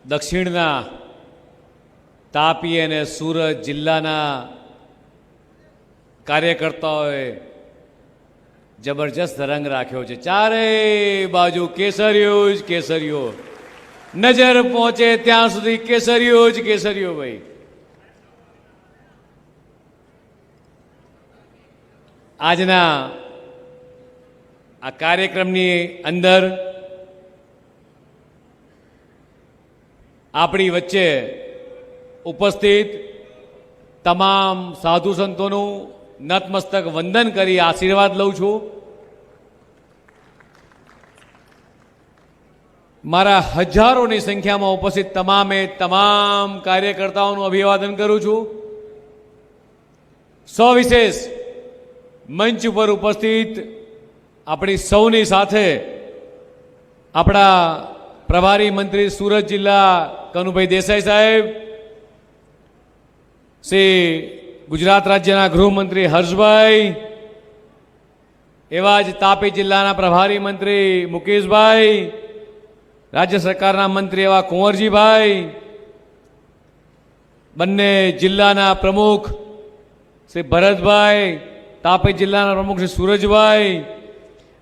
દક્ષિણના તાપી અને સુરત જિલ્લાના કાર્યકર્તાઓએ જબરજસ્ત રંગ રાખ્યો છે. ચારેય બાજુ કેસરીઓ જ કેસરીઓ, નજર પહોંચે ત્યાં સુધી કેસરીઓ જ કેસરીઓ. ભાઈ, આજના આ કાર્યક્રમની અંદર આપણી વચ્ચે ઉપસ્થિત તમામ સાધુ સંતોનું નતમસ્તક વંદન કરી આશીર્વાદ લઉં છું. મારા હજારોની સંખ્યામાં ઉપસ્થિત તમામ કાર્યકર્તાઓનું અભિવાદન કરું છું. સવિશેષ મંચ ઉપર ઉપસ્થિત આપણી સૌની સાથે આપણા પ્રભારી મંત્રી સુરત જિલ્લા કનુભાઈ દેસાઈ સાહેબ, શ્રી ગુજરાત રાજ્યના ગૃહમંત્રી હર્ષભાઈ, એવા જ તાપી જિલ્લાના પ્રભારી મંત્રી મુકેશભાઈ, રાજ્ય સરકારના મંત્રી એવા કુંવરજીભાઈ, બંને જિલ્લાના પ્રમુખ શ્રી ભરતભાઈ, તાપી જિલ્લાના પ્રમુખ શ્રી સુરજભાઈ,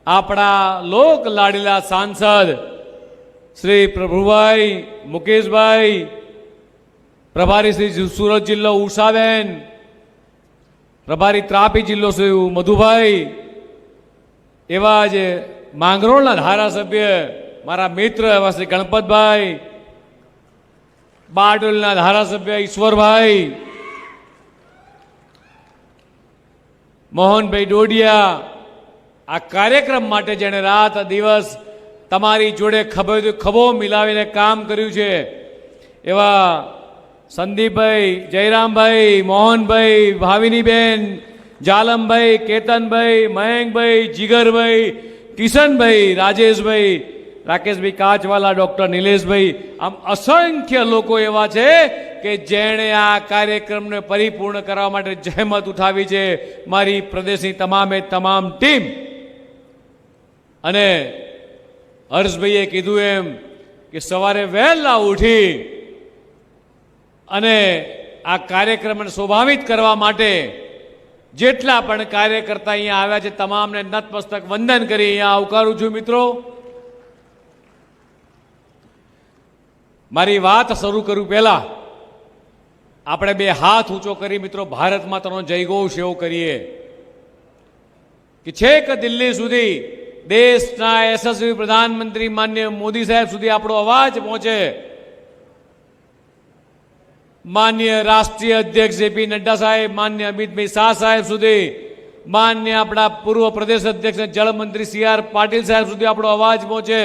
આપણા લોક લાડીલા સાંસદ શ્રી પ્રભુભાઈ, મુકેશભાઈ, પ્રભારી શ્રી સુરત જિલ્લો ઉષાબેન, પ્રભારી તાપી જિલ્લો શ્રી મધુભાઈ, એવા જ માંગરોળના ધારાસભ્ય મારા મિત્ર એવા શ્રી ગણપતભાઈ, બારડોલીના ધારાસભ્ય ઈશ્વરભાઈ, મોહનભાઈ ડોડિયા, આ કાર્યક્રમ માટે જેણે રાત દિવસ તમારી જોડે ખભો મિલાવીને કામ કર્યું છે એવા સંદીપભાઈ, જયરામભાઈ, મોહનભાઈ, ભાવિનીબેન, જાલમભાઈ, કેતનભાઈ, મયંકભાઈ, જીગરભાઈ, કિશનભાઈ, રાજેશભાઈ, રાકેશભાઈ કાચવાલા, ડૉક્ટર નિલેશભાઈ, આમ અસંખ્ય લોકો એવા છે કે જેણે આ કાર્યક્રમને પરિપૂર્ણ કરવા માટે જહેમત ઉઠાવી છે. મારી પ્રદેશની તમામ ટીમ. અને હર્ષભાઈએ કીધું એમ કે સવારે વહેલા ઉઠી અને આ કાર્યક્રમને શોભાવિત કરવા માટે જેટલા પણ કાર્યકર્તા અહીંયા આવ્યા છે તમામને નતમસ્તક વંદન કરી અહીંયા આવકારું છું. મિત્રો, મારી વાત શરૂ કરું પહેલા આપણે બે હાથ ઊંચો કરી મિત્રો ભારત માતાનો જયઘોષ એવો કરીએ કે છેક દિલ્હી સુધી દેશના યશસ્વી પ્રધાનમંત્રી માનનીય મોદી સાહેબ સુધી આપણો અવાજ પહોંચે. માન્ય રાષ્ટ્રીય અધ્યક્ષ જેપી નડ્ડા સાહેબ, માન્ય અમિતભાઈ શાહ સાહેબ સુધી, માન્ય આપણા પૂર્વ પ્રદેશ અધ્યક્ષ જળમંત્રી સી.આર. પાટીલ સાહેબ સુધી આપણો અવાજ પહોંચે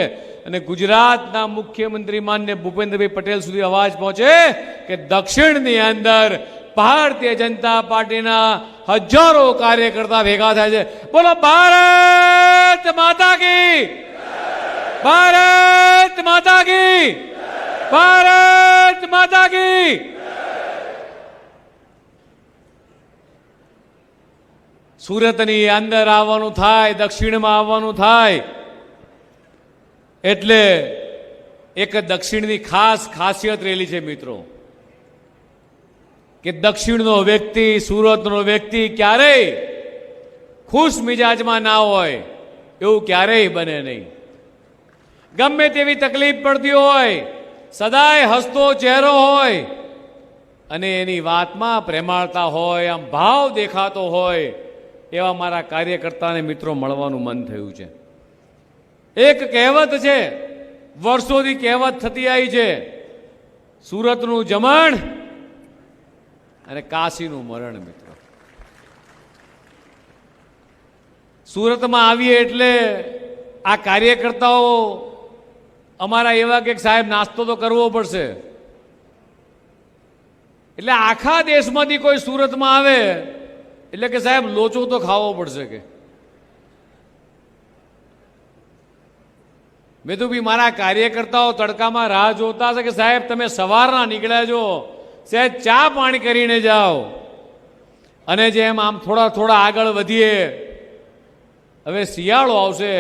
અને ગુજરાતના મુખ્યમંત્રી માન્ય ભૂપેન્દ્રભાઈ પટેલ સુધી અવાજ પહોંચે કે દક્ષિણની અંદર ભારતીય જનતા પાર્ટીના હજારો કાર્યકર્તા ભેગા થાય છે. બોલો ભારત માતા કી, ભારત માતા કી, ભારત માતા કી. સુરતની અંદર આવવાનું થાય, દક્ષિણમાં આવવાનું થાય એટલે એક દક્ષિણની ખાસિયત રહેલી છે મિત્રો કે દક્ષિણનો વ્યક્તિ, સુરતનો વ્યક્તિ ક્યારેય ખુશ મિજાજમાં ના હોય એવું ક્યારેય બને નહીં. ગમે તેવી તકલીફ પડતી હોય સદાય હસતો ચહેરો હોય અને એની વાતમાં પ્રેમાળતા હોય, આમ ભાવ દેખાતો હોય એવા મારા કાર્યકર્તાને મિત્રો મળવાનું મન થયું છે. એક કહેવત છે, વર્ષોથી કહેવત થતી આવી છે, સુરતનું જમણ અને કાશીનું મરણ. મિત્રો, સુરતમાં આવીએ એટલે આ કાર્યકર્તાઓ અમારા એવા કે સાહેબ નાસ્તો તો કરવો પડશે, એટલે આખા દેશમાંથી કોઈ સુરતમાં આવે એટલે કે સાહેબ લોચો તો ખાવો પડશે. કે મેં તો બી મારા કાર્યકર્તાઓ તડકામાં રાહ જોતા છે કે સાહેબ તમે સવારના નીકળ્યા છો, સાહેબ ચા પાણી કરીને જાઓ. અને જેમ આમ થોડા આગળ વધીએ, હવે શિયાળો આવશે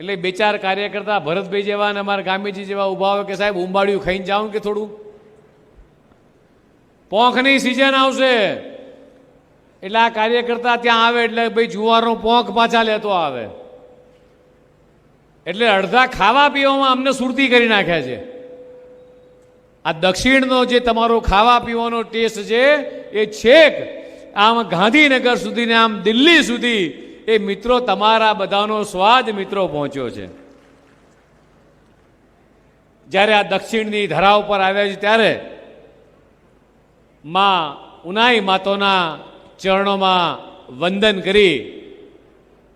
એટલે બે ચાર કાર્યકર્તા ભરતભાઈ જેવા અને અમારા ગામીજી જેવા ઊભા હોય કે સાહેબ ઉંબાડિયું ખાઈને જાઉં કે થોડું પોંખની સિઝન આવશે એટલે આ કાર્યકર્તા ત્યાં આવે એટલે ભાઈ જુવારનો પોંખ પાછા લેતો આવે એટલે અડધા ખાવા પીવામાં અમને સુરતી કરી નાખ્યા છે. આ દક્ષિણનો જે તમારો ખાવા પીવાનો ટેસ્ટ છે એ છેક આમ ગાંધીનગર સુધી ને આમ દિલ્હી સુધી એ મિત્રો તમારા બધાનો સ્વાદ મિત્રો પહોંચ્યો છે. જ્યારે આ દક્ષિણની ધરા ઉપર આવ્યા છે ત્યારે માં ઉનાઈ માતોના ચરણોમાં વંદન કરી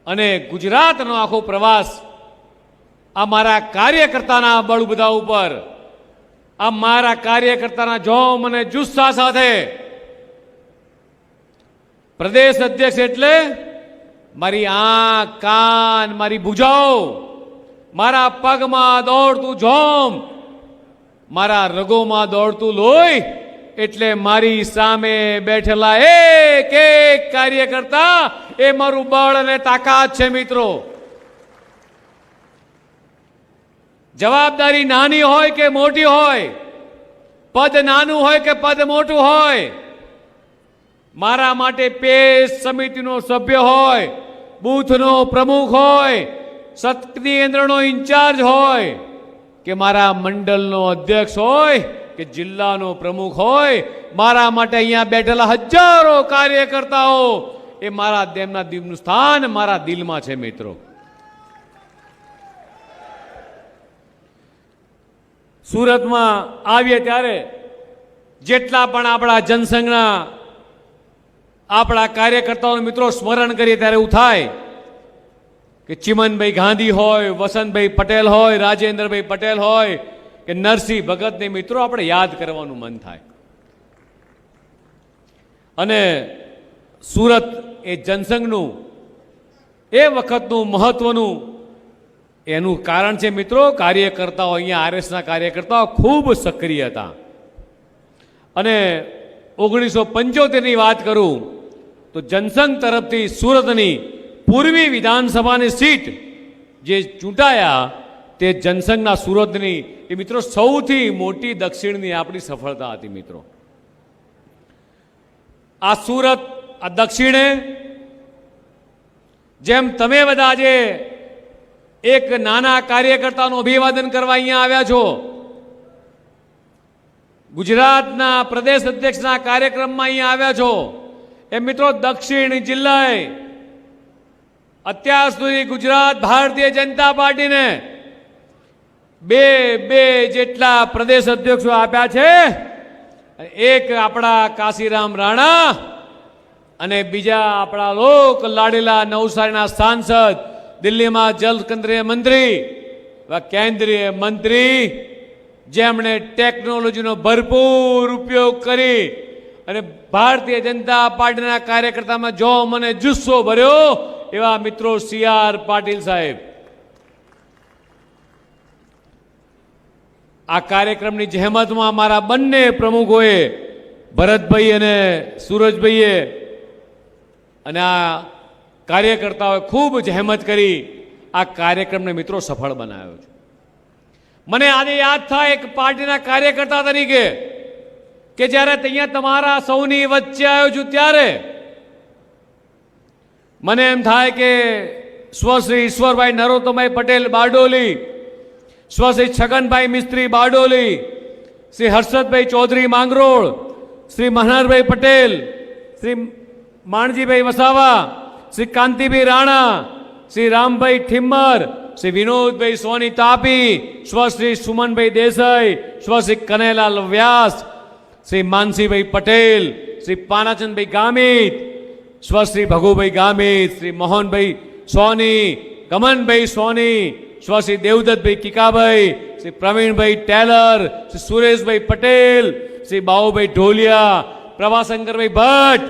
અને ગુજરાતનો આખો પ્રવાસ આ મારા કાર્યકર્તાના બળ બધા ઉપર, આ મારા કાર્યકર્તાના જોમ અને જુસ્સા સાથે, પ્રદેશ અધ્યક્ષ એટલે મારી આંખ કાન મારી ભુજાઓ, મારા પગમાં દોડતું જોમ, મારા રગોમાં દોડતું લોહી, એટલે મારી સામે બેઠેલા એક એક કાર્યકર્તા એ મારું બળ અને તાકાત છે. મિત્રો, જવાબદારી નાની હોય કે મોટી હોય, પદ નાનું હોય કે પદ મોટું હોય, મારા માટે પેશ સમિતિનો સભ્ય હોય, બૂથનો પ્રમુખ હોય, શક્તિ કેન્દ્રનો ઇન્ચાર્જ હોય કે મારા મંડળનો અધ્યક્ષ હોય કે જિલ્લાનો પ્રમુખ હોય, મારા માટે અહીંયા બેઠેલા હજારો કાર્યકર્તાઓ એ મારા તેમના દિલનું સ્થાન મારા દિલમાં છે. મિત્રો, સુરતમાં આવીએ ત્યારે જેટલા પણ આપણા જનસંઘના આપણા કાર્યકર્તાઓને મિત્રો સ્મરણ કરીએ ત્યારે એવું થાય કે ચિમનભાઈ ગાંધી હોય, વસંતભાઈ પટેલ હોય, રાજેન્દ્રભાઈ પટેલ હોય કે નરસિંહ ભગતને મિત્રો આપણે યાદ કરવાનું મન થાય. અને સુરત એ જનસંઘનું એ વખતનું મહત્વનું એનું કારણ છે મિત્રો, કાર્યકર્તાઓ અહીંયા આરએસના કાર્યકર્તાઓ ખૂબ સક્રિય હતા. અને 1975ની વાત કરું તો જનસંઘ તરફથી સુરતની પૂર્વી વિધાનસભાની સીટ જે ચૂંટાયા તે જનસંઘના સુરતની એ મિત્રો સૌથી મોટી દક્ષિણની આપણી સફળતા હતી. મિત્રો, આ સુરત આ દક્ષિણે જેમ તમે બધા આજે એક નાના કાર્યકર્તાનું અભિવાદન કરવા અહીંયા આવ્યા છો, ગુજરાતના પ્રદેશ અધ્યક્ષના કાર્યક્રમમાં અહીંયા આવ્યા છો, એ મિત્રો દક્ષિણ જિલ્લાએ અત્યાર સુધી ગુજરાત ભારતીય જનતા પાર્ટીને બે જેટલા પ્રદેશ અધ્યક્ષો આપ્યા છે. એક આપણા કાશીરામ રાણા અને બીજા આપણા લોક લાડીલા નવસારીના સાંસદ, દિલ્હીમાં જલ કેન્દ્રીય મંત્રી જેમણે ટેકનોલોજીનો ભરપૂર ઉપયોગ કરી અને ભારતીય જનતા પાર્ટીના કાર્યકર્તામાં જોમ અને જુસ્સો ભર્યો એવા મિત્રો CR પાટીલ સાહેબ. આ કાર્યક્રમની જહેમતમાં મારા બંને પ્રમુખોએ, ભરતભાઈ અને સુરજભાઈએ અને આ કાર્યકર્તાઓએ ખૂબ જહેમત કરી આ કાર્યક્રમને મિત્રો સફળ બનાવ્યો છે. મને આજે યાદ થાય એક પાર્ટીના કાર્યકર્તા તરીકે કે જ્યારે અહીંયા તમારા સૌની વચ્ચે આવ્યો છું ત્યારે મને એમ થાય કે સ્વશ્રી ઈશ્વરભાઈ નરોત્તમભાઈ પટેલ બારડોલી, સ્વશ્રી છગનભાઈ મિસ્ત્રી બારડોલી, શ્રી હર્ષદભાઈ ચૌધરી માંગરોળ, શ્રી મનહરભાઈ પટેલ, શ્રી માણજીભાઈ વસાવા, શ્રી કાંતિભાઈ રાણા, શ્રી રામભાઈ ઠિમ્મર, શ્રી વિનોદભાઈ સોની તાપી, સ્વશ્રી સુમનભાઈ દેસાઈ, સ્વશ્રી કનૈયાલાલ વ્યાસ, શ્રી માનસીભાઈ પટેલ, શ્રી પાનાચંદભાઈ ગામિત, સ્વશ્રી ભગુભાઈ ગામિત, શ્રી મોહનભાઈ સોની, કમનભાઈ સોની, સ્વશ્રી દેવદત્તભાઈ કિકાભાઈ, શ્રી પ્રવીણભાઈ ટેલર, શ્રી સુરેશભાઈ પટેલ, શ્રી બાઉભાઈ ઢોલિયા, પ્રભાશંકરભાઈ ભટ્ટ,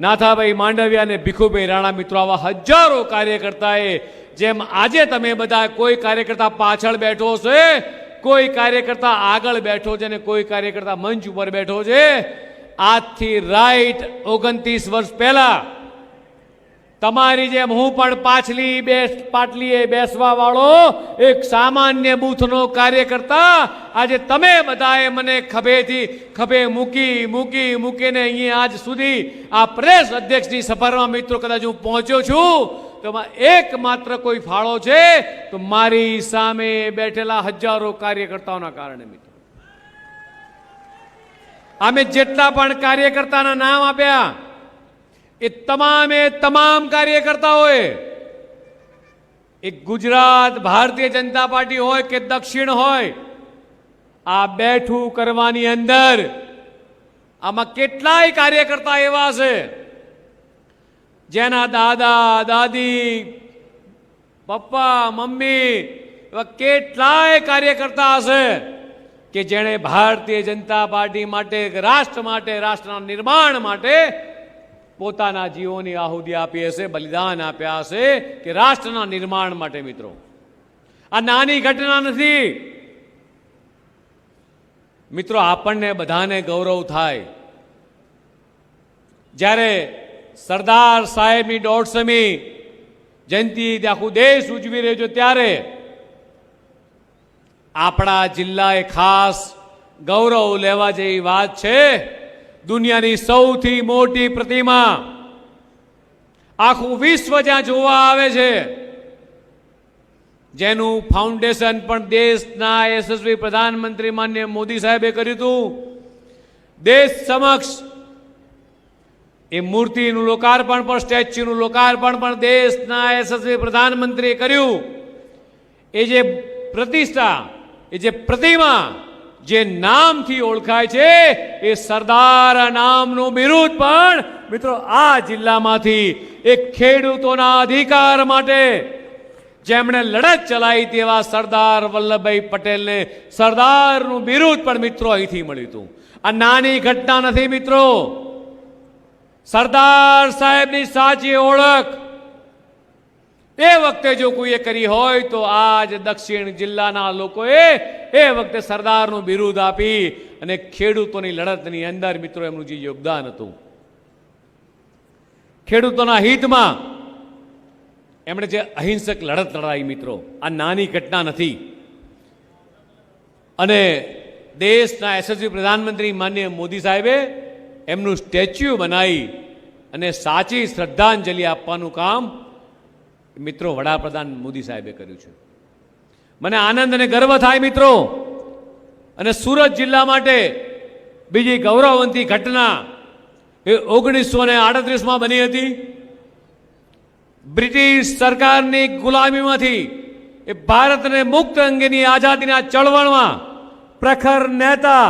નાથાભાઈ માંડવિયા અને ભીખુભાઈ રાણા. મિત્રો, આવા હજારો કાર્યકર્તાએ, જેમ આજે તમે બધા કોઈ કાર્યકર્તા પાછળ બેઠો છે, કોઈ કાર્યકર્તા આગળ બેઠો છે અને કોઈ કાર્યકર્તા મંચ ઉપર બેઠો છે, આજથી રાઈટ 29 વર્ષ પહેલા તમારી જેમ હું પણ પાટલીએ બેસવા વાળો એક સામાન્ય બૂથનો કાર્યકર્તા આજે તમે બધાએ મને ખભે મૂકીને અહીંયા આજ સુધી આ પ્રદેશ અધ્યક્ષની સફરમાં મિત્રો કદાચ હું પહોંચ્યો છું તો એકમાત્ર કોઈ ફાળો છે તો મારી સામે બેઠેલા હજારો કાર્યકર્તાઓના કારણે મિત્રો. અમે જેટલા પણ કાર્યકર્તાના નામ આપ્યા એ તમામ કાર્યકર્તાઓએ એક ગુજરાત ભારતીય જનતા પાર્ટી હોય કે દક્ષિણ હોય આ બેઠું કરવાની અંદર આમાં કેટલાય કાર્યકર્તા એવા છે જેના દાદા દાદી પપ્પા મમ્મી એવા કેટલાય કાર્યકર્તા હશે કે જેણે ભારતીય જનતા પાર્ટી માટે રાષ્ટ્ર માટે રાષ્ટ્રના નિર્માણ માટે પોતાના જીવોની આહુતિ આપી હશે બલિદાન આપ્યા હશે કે રાષ્ટ્રના નિર્માણ માટે મિત્રો. આ નાની ઘટના નથી મિત્રો. આપણને બધાને ગૌરવ થાય જ્યારે સરદાર સાહેબની 150મી જયંતિ આખું દેશ ઉજવી રહ્યો છે ત્યારે આપણા જિલ્લાએ ખાસ ગૌરવ લેવા જેવી વાત છે. દુનિયાની સૌથી મોટી પ્રતિમા આખું વિશ્વ જ્યાં જોવા આવે છે જેનું ફાઉન્ડેશન પણ દેશના યશસ્વી પ્રધાનમંત્રી માનનીય મોદી સાહેબે કર્યું હતું. દેશ સમક્ષ એ મૂર્તિનું લોકાર્પણ પણ સ્ટેચ્યુનું લોકાર્પણ પણ દેશના યશસ્વી પ્રધાનમંત્રીએ કર્યું. એ જે પ્રતિષ્ઠા એ જે પ્રતિમા જે નામથી ઓળખાય છે એ સરદાર નામનું બિરુદ પણ મિત્રો આ જિલ્લામાંથી એક ખેડૂતોના અધિકાર માટે જેમણે લડત ચલાવી તેવા સરદાર વલ્લભભાઈ પટેલને સરદારનું બિરુદ પણ મિત્રો અહીંથી મળ્યું હતું. આ નાની ઘટના નથી મિત્રો. સરદાર સાહેબની સાચી ઓળખ એ વખતે જો કોઈએ કરી હોય તો આજ દક્ષિણ જિલ્લાના લોકોએ એ વખતે સરદારનું બિરુદ આપી અને ખેડૂતોની લડતની અંદર મિત્રો એમનું જે યોગદાન હતું ખેડૂતોના હિતમાં એમણે જે અહિંસક લડત લડાવી મિત્રો આ નાની ઘટના નથી. અને દેશના યશસ્વી પ્રધાનમંત્રી માનનીય મોદી સાહેબે એમનું સ્ટેચ્યુ બનાવી અને સાચી શ્રદ્ધાંજલિ આપવાનું કામ મિત્રો વડાપ્રધાન મોદી સાહેબે કર્યું છે. મને આનંદ અને ગર્વ થાય મિત્રો. અને સુરત જિલ્લા માટે બીજી ગૌરવવંતી ઘટના એ 1938માં બની હતી. બ્રિટિશ સરકારની ગુલામીમાંથી એ ભારતને મુક્ત અંગેની આઝાદીના ચળવળમાં પ્રખર નેતા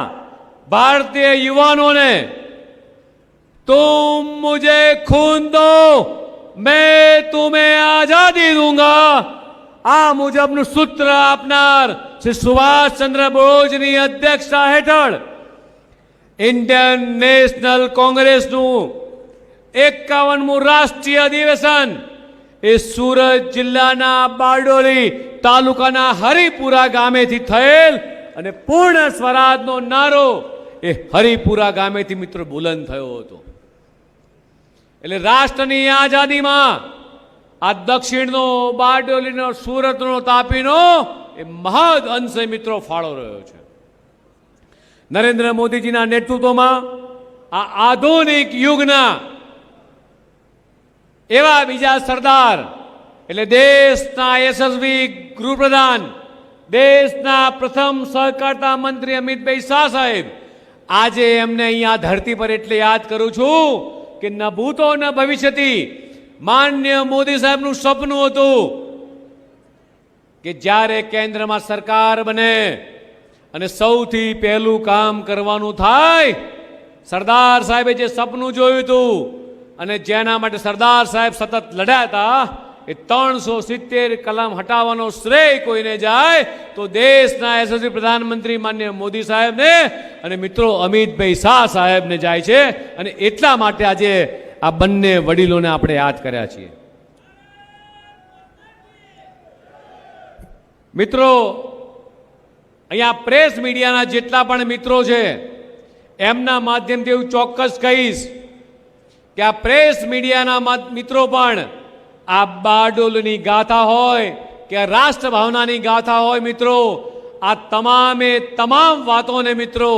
ભારતીય યુવાનોને तुम मुझे खून दो मैं तुम्हें आजादी दूंगा આ મુજબનું સૂત્ર આપનાર શ્રી સુભાષચંદ્ર બોઝની અધ્યક્ષતા હેઠળ ઇન્ડિયન નેશનલ કોંગ્રેસનું 51મું રાષ્ટ્રીય અધિવેશન એ સુરત જિલ્લાના બારડોલી તાલુકાના હરિપુરા ગામેથી થયેલ અને પૂર્ણ સ્વરાજનો નારો એ હરિપુરા ગામેથી મિત્રો બુલંદ થયો હતો. એટલે રાષ્ટ્રની આઝાદીમાં આ દક્ષિણનો બારડોલીનો સુરતનો તાપીનો એ મહદ અંશે મિત્રો ફાળો રહ્યો છે. નરેન્દ્ર મોદીજીના નેતૃત્વમાં આ આધુનિક યુગના એવા બીજા સરદાર એટલે દેશના યશસ્વી ગૃહપ્રધાન દેશના પ્રથમ સહકારતા મંત્રી અમિતભાઈ શાહ સાહેબ આજે એમને અહીંયા ધરતી પર એટલે યાદ કરું છું કે ન ભૂતો ન ભવિષ્યથી માન્ય મોદી સાહેબનું સપનું હતું કે જ્યારે કેન્દ્રમાં સરકાર બને અને સૌથી પહેલું કામ કરવાનું થાય સરદાર સાહેબે જે સપનું જોયું હતું અને જેના માટે સરદાર સાહેબ સતત લડ્યા હતા એ 370 કલમ હટાવવાનો શ્રેય કોઈને જાય તો દેશના યશસ્વી પ્રધાનમંત્રી માન્ય મોદી સાહેબને અને મિત્રો અમિતભાઈ શાહ સાહેબને જાય છે. અને એટલા માટે આજે આ બંને વડીલોને આપણે યાદ કર્યા છીએ. મિત્રો અહીંયા પ્રેસ મીડિયાના જેટલા પણ મિત્રો છે એમના માધ્યમથી હું ચોક્કસ કહીશ કે આ પ્રેસ મીડિયાના મિત્રો પણ આ બારડોલીની ગાથા હોય કે રાષ્ટ્ર ભાવનાની ગાથા હોય મિત્રો, આ તમામે તમામ વાતોને મિત્રો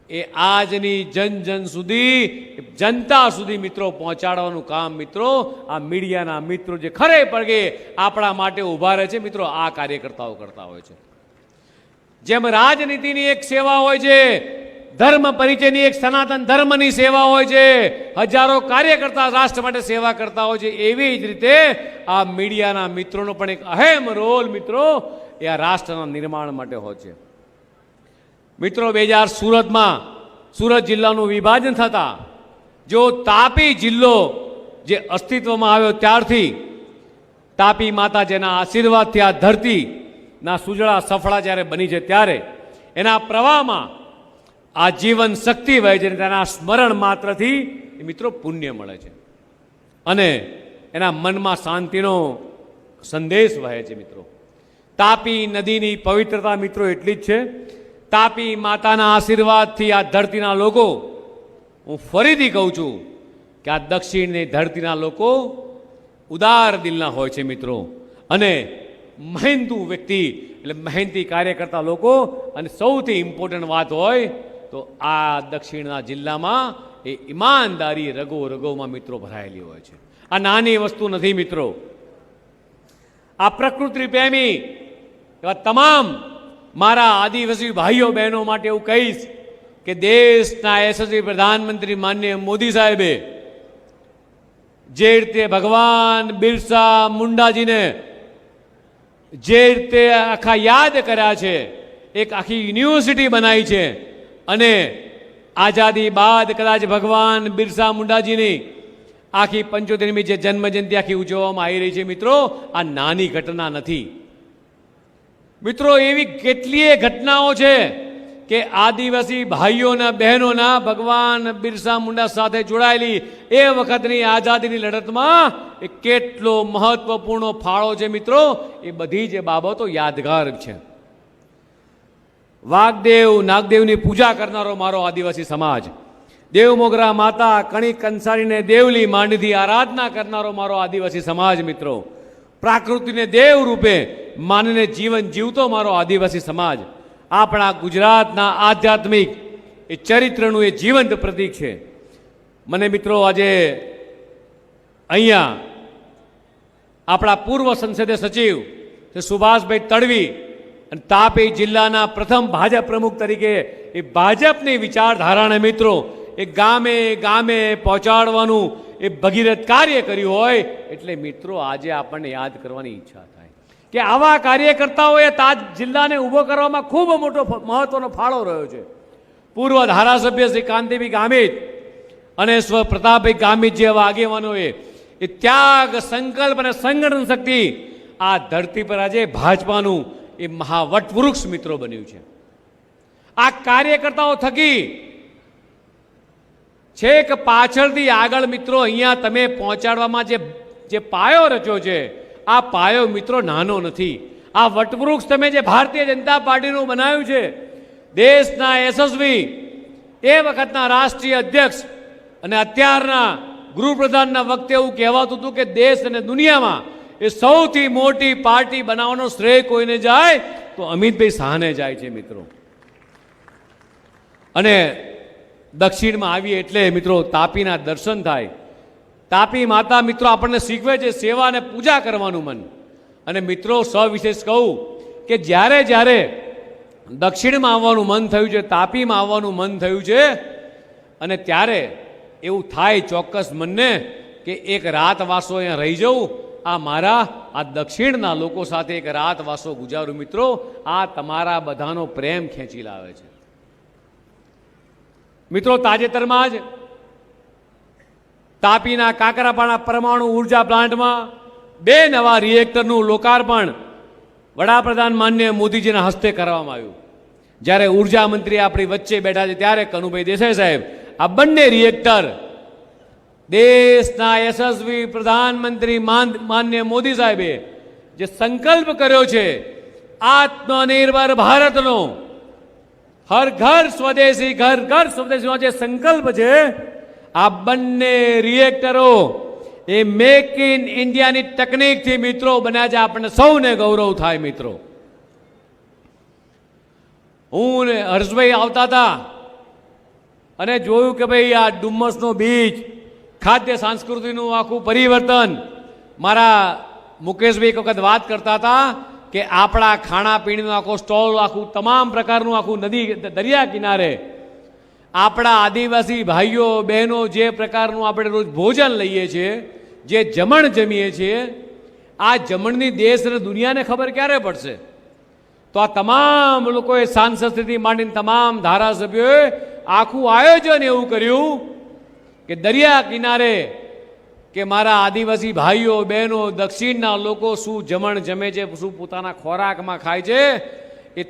એ આજની જન સુધી, જનતા સુધી મિત્રો પહોંચાડવાનું કામ મિત્રો આ મીડિયાના મિત્રો જે ખરે પડગે આપણા માટે ઊભા રહે છે મિત્રો, આ કાર્યકર્તાઓ કરતા હોય છે. જેમ રાજનીતિની એક સેવા હોય છે, ધર્મ પરિચયની એક સનાતન ધર્મની સેવા હોય છે, હજારો કાર્યકર્તા રાષ્ટ્ર માટે સેવા કરતા હોય છે, એવી જ રીતે આ મીડિયાના મિત્રોનો પણ એક અહેમ રોલ મિત્રો એ આ રાષ્ટ્રના નિર્માણ માટે હોય છે. મિત્રો 2000 સુરત જિલ્લાનું વિભાજન થતા જો તાપી જિલ્લો જે અસ્તિત્વમાં આવ્યો ત્યારથી તાપી માતા જેના આશીર્વાદથી આ ધરતીના સુજળા સફળા જ્યારે બની છે ત્યારે એના પ્રવાહમાં આ જીવન શક્તિ વહે છે, તેના સ્મરણ માત્રથી મિત્રો પુણ્ય મળે છે અને એના મનમાં શાંતિનો સંદેશ વહે છે. મિત્રો તાપી નદીની પવિત્રતા મિત્રો એટલી જ છે. તાપી માતાના આશીર્વાદથી આ ધરતીના લોકો, હું ફરીથી કહું છું કે આ દક્ષિણની ધરતીના લોકો ઉદાર દિલના હોય છે મિત્રો, અને મહેનતુ વ્યક્તિ એટલે મહેનતી કાર્યકર્તા લોકો, અને સૌથી ઇમ્પોર્ટન્ટ વાત હોય તો આ દક્ષિણના જિલ્લામાં એ ઈમાનદારી રગોમાં મિત્રો ભરાયેલી હોય છે. આ નાની વસ્તુ નથી મિત્રો. આ પ્રકૃતિ પ્રેમી એવા તમામ મારા આદિવાસી ભાઈઓ બહેનો માટે એવું કહીશ કે દેશના યશસ્વી પ્રધાનમંત્રી માનનીય મોદી સાહેબે જે રીતે ભગવાન બિરસા મુંડાજીને જે રીતે આખા યાદ કર્યા છે, એક આખી યુનિવર્સિટી બનાવી છે, અને આઝાદી બાદ કદાચ ભગવાન બિરસા મુંડાજીની આખી 75મી જે જન્મજયંતિ આખી ઉજવવામાં આવી રહી છે મિત્રો, આ નાની ઘટના નથી મિત્રો. એવી કેટલીય ઘટનાઓ છે કે આદિવાસી ભાઈઓના બહેનોના ભગવાન બિરસા મુંડા સાથે જોડાયેલી એ વખતની આઝાદીની લડતમાં એ કેટલો મહત્વપૂર્ણ ફાળો છે મિત્રો, એ બધી જે બાબતો યાદગાર છે. વાઘદેવ નાગદેવની પૂજા કરનારો મારો આદિવાસી સમાજ, દેવ મોગરા માતા કણી કંસારીને દેવલી માંડીથી આરાધના કરનારો મારો આદિવાસી સમાજ મિત્રો, પ્રાકૃતિને દેવ રૂપે માનીને જીવન જીવતો મારો આદિવાસી સમાજ, આપણા ગુજરાતના આધ્યાત્મિક એ ચરિત્રનું એ જીવંત પ્રતીક છે. મને મિત્રો આજે અહીંયા આપણા પૂર્વ સંસદીય સચિવ સુભાષભાઈ તડવી અને તાપી જિલ્લાના પ્રથમ ભાજપ પ્રમુખ તરીકે એ ભાજપની વિચારધારાને મિત્રો એ ગામે ગામે પહોંચાડવાનું એ ભગીરથ કાર્ય કર્યું હોય એટલે મિત્રો આજે આપણને યાદ કરવાની ઈચ્છા થાય કે આવા કાર્યકર્તાઓએ તાજ જિલ્લાને ઊભો કરવામાં ખૂબ મોટો મહત્વનો ફાળો રહ્યો છે. પૂર્વ ધારાસભ્ય શ્રી કાંતિભાઈ ગામિત અને સ્વ પ્રતાપભાઈ ગામિત જેવા આગેવાનોએ એ ત્યાગ, સંકલ્પ અને સંગઠન શક્તિ આ ધરતી પર આજે ભાજપાનું એ મહાવટવૃક્ષ મિત્રો બન્યું છે. આ કાર્યકર્તાઓ થકી છેક પાછળથી આગળ મિત્રો અહીંયા તમે પહોંચાડવામાં જે પાયો રચ્યો છે, આ પાયો મિત્રો નાનો નથી. આ વટવૃક્ષ તમે જે ભારતીય જનતા પાર્ટીનું બનાવ્યું છે, દેશના યશસ્વી એ વખતના રાષ્ટ્રીય અધ્યક્ષ અને અત્યારના ગૃહપ્રધાનના વખતે એવું કહેવાતું હતું કે દેશ અને દુનિયામાં એ સૌથી મોટી પાર્ટી બનાવવાનો શ્રેય કોઈને જાય તો અમિતભાઈ શાહને જાય છે મિત્રો. અને દક્ષિણમાં આવીએ એટલે મિત્રો તાપીના દર્શન થાય. તાપી માતા મિત્રો આપણને શીખવે છે સેવા અને પૂજા કરવાનું મન. અને મિત્રો સવિશેષ કહું કે જ્યારે જ્યારે દક્ષિણમાં આવવાનું મન થયું છે, તાપીમાં આવવાનું મન થયું છે, અને ત્યારે એવું થાય ચોક્કસ મનને કે એક રાત વાસો અહીંયા રહી જવું, આ મારા આ દક્ષિણના લોકો સાથે એક રાત વાસો ગુજારું. મિત્રો આ તમારા બધાનો પ્રેમ ખેંચી લાવે છે. મિત્રો તાજેતરમાં જ તાપીના કાકરાપાડા પરમાણુ ઉર્જા પ્લાન્ટમાં 2 નવા રિએક્ટરનું લોકાર્પણ વડાપ્રધાન માનનીય મોદીજીના હસ્તે કરવામાં આવ્યું. જ્યારે ઉર્જા મંત્રી આપણી વચ્ચે બેઠા છે ત્યારે કનુભાઈ દેસાઈ સાહેબ આ બંને રિએક્ટર દેશના યશસ્વી પ્રધાનમંત્રી માનનીય મોદી સાહેબે જે સંકલ્પ કર્યો છે આત્મનિર્ભર ભારતનો, હર ઘર સ્વદેશી ઘર ઘર સ્વદેશીનો જે સંકલ્પ છે, આ બંને રિએક્ટરો એ મેક ઇન ઇન્ડિયાની ટેકનિકથી મિત્રો બન્યા છે, આપણને સૌને ગૌરવ થાય મિત્રો. હું ને હર્ષભાઈ આવતા હતા અને જોયું કે ભાઈ આ ડુમ્મસનો બીચ, ખાદ્ય સંસ્કૃતિનું આખું પરિવર્તન. મારા મુકેશભાઈ એક વખત વાત કરતા હતા કે આપણા ખાણાપીણીનો આખો સ્ટોલ, આખું તમામ પ્રકારનું આખું નદી દરિયા કિનારે આપણા આદિવાસી ભાઈઓ બહેનો જે પ્રકારનું આપણે રોજ ભોજન લઈએ છીએ, જે જમણ જમીએ છીએ, આ જમણની દેશ અને દુનિયાને ખબર ક્યારે પડશે? તો આ તમામ લોકોએ સાંસદથી માંડીને તમામ ધારાસભ્યોએ આખું આયોજન એવું કર્યું કે દરિયા કિનારે કે મારા આદિવાસી ભાઈઓ બહેનો દક્ષિણના લોકો શું જમણ જમે છે, શું પોતાના ખોરાકમાં ખાય છે, એ